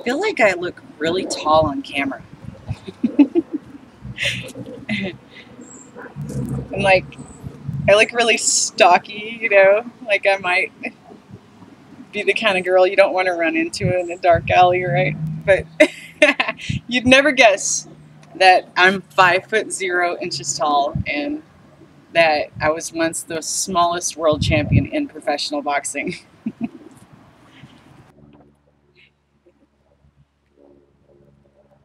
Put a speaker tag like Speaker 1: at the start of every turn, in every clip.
Speaker 1: feel like I look really tall on camera. I'm like, I look really stocky, you know? Like I might be the kind of girl you don't want to run into in a dark alley, right? But you'd never guess that I'm 5'0" tall and that I was once the smallest world champion in professional boxing.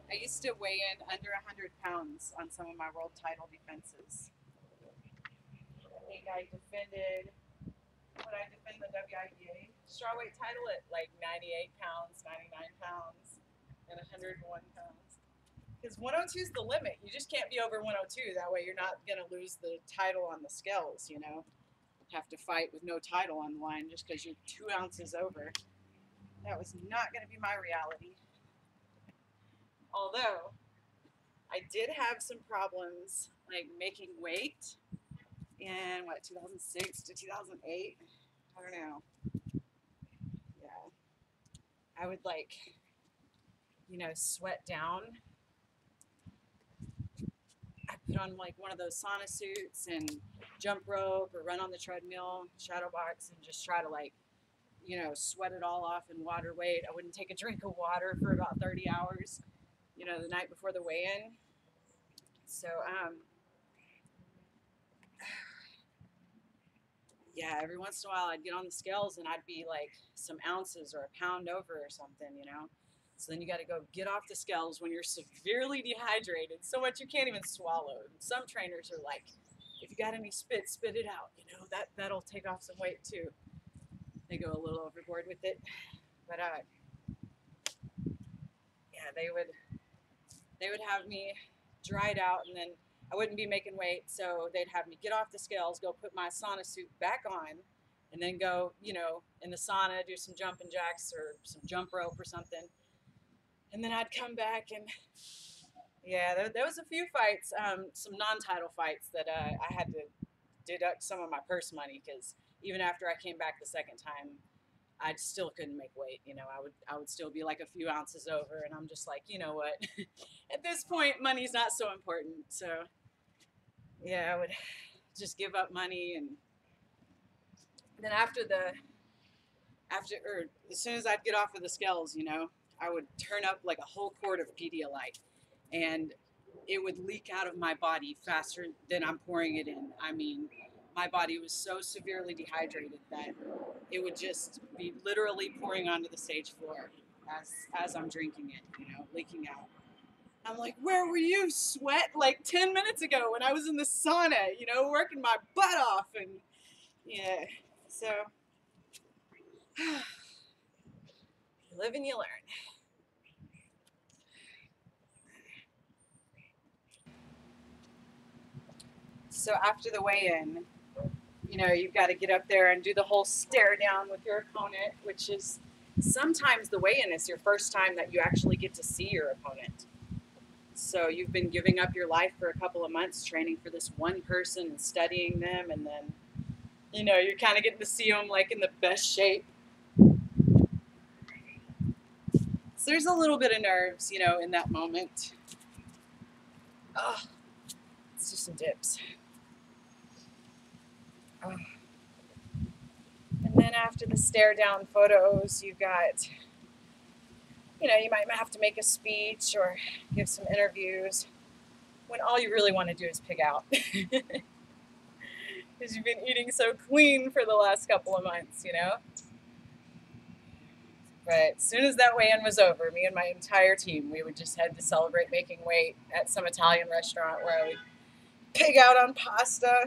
Speaker 1: I used to weigh in under 100 pounds on some of my world title defenses. I think I defended, when I defended the WIBA strawweight title at like 98 pounds, 99 pounds, and 101 pounds. Because 102 is the limit. You just can't be over 102. That way you're not going to lose the title on the scales, you know? Have to fight with no title on the line just because you're 2 ounces over. That was not going to be my reality. Although I did have some problems like making weight in 2006 to 2008. I don't know. Yeah. I would sweat down. I put on like one of those sauna suits and jump rope or run on the treadmill, shadow box, and just try to sweat it all off in water weight. I wouldn't take a drink of water for about 30 hours, the night before the weigh-in. So, yeah, every once in a while I'd get on the scales and I'd be like some ounces or a pound over or something. So then you got to go get off the scales when you're severely dehydrated, so much you can't even swallow. Some trainers are like, if you got any spit it out. That'll take off some weight too. They go a little overboard with it, but yeah, they would have me dried out, and then I wouldn't be making weight, so they'd have me get off the scales, go put my sauna suit back on, and then go, in the sauna, do some jumping jacks or some jump rope or something. And then I'd come back and, yeah, there was a few fights, some non-title fights that I had to deduct some of my purse money because even after I came back the second time, I still couldn't make weight. I would still be like a few ounces over, and I'm just like, you know what? At this point, money's not so important. So, yeah, I would just give up money, and then or as soon as I'd get off of the scales, I would turn up like a whole quart of Pedialyte, and it would leak out of my body faster than I'm pouring it in. I mean, my body was so severely dehydrated that it would just be literally pouring onto the stage floor as I'm drinking it, leaking out. I'm like, where were you, sweat, like 10 minutes ago when I was in the sauna, working my butt off? And yeah, so you live and you learn. So after the weigh-in, you've got to get up there and do the whole stare down with your opponent, which is sometimes the weigh-in is your first time that you actually get to see your opponent. So you've been giving up your life for a couple of months training for this one person and studying them, and then, you're kind of getting to see them like in the best shape. So there's a little bit of nerves, in that moment. Oh, let's do some dips. Oh. And then after the stare down photos, you've got, you might have to make a speech or give some interviews when all you really want to do is pig out. Because you've been eating so clean for the last couple of months, But as soon as that weigh-in was over, me and my entire team, we would just head to celebrate making weight at some Italian restaurant where I would pig out on pasta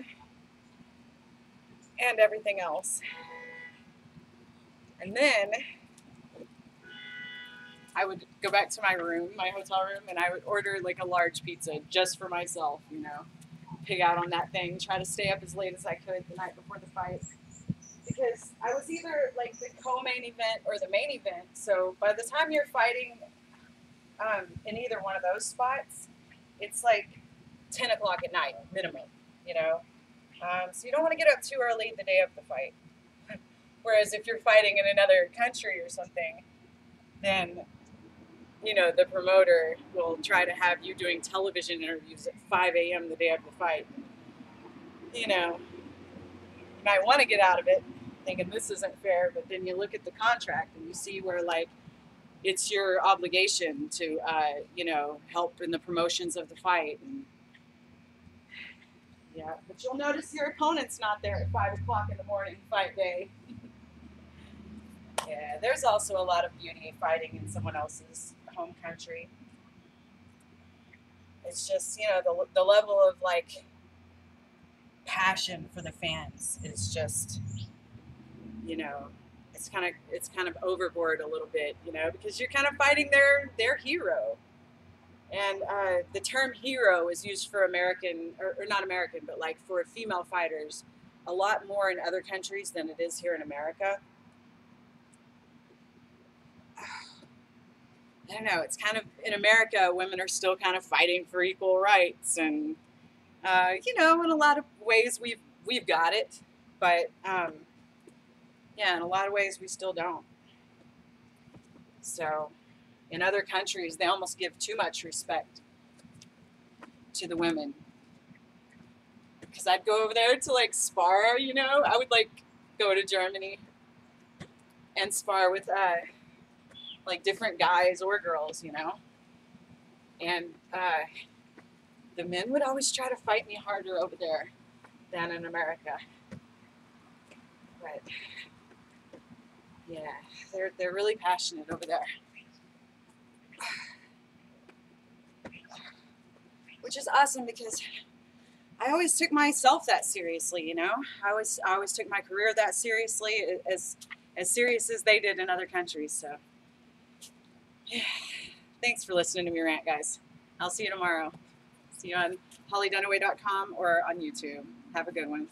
Speaker 1: and everything else. And then I would go back to my room, my hotel room, and I would order like a large pizza just for myself, pig out on that thing, try to stay up as late as I could the night before the fight. Because I was either like the co-main event or the main event. So by the time you're fighting in either one of those spots, it's like 10 o'clock at night, minimum, So you don't want to get up too early the day of the fight. Whereas if you're fighting in another country or something, then you know, the promoter will try to have you doing television interviews at 5 a.m. the day of the fight. You know, you might want to get out of it thinking this isn't fair, but then you look at the contract and you see where, like, it's your obligation to, you know, help in the promotions of the fight. And yeah, but you'll notice your opponent's not there at 5 o'clock in the morning, fight day. Yeah, there's also a lot of beauty fighting in someone else's home country. It's just, you know, the level of, like, passion for the fans is just, you know, it's kind of overboard a little bit, you know, because you're kind of fighting their hero. And the term hero is used for American, or not American, but like for female fighters, a lot more in other countries than it is here in America. I don't know. It's kind of, in America, women are still kind of fighting for equal rights, and you know, in a lot of ways we've got it, but yeah, in a lot of ways we still don't. So, in other countries, they almost give too much respect to the women. Because I'd go over there to, like, spar, you know. I would, like, go to Germany and spar with like different guys or girls, you know. And the men would always try to fight me harder over there than in America. But yeah, they're really passionate over there. Which is awesome because I always took myself that seriously, you know. I always took my career that seriously, as serious as they did in other countries. So, yeah. Thanks for listening to me rant, guys. I'll see you tomorrow. See you on holliedunaway.com or on YouTube. Have a good one.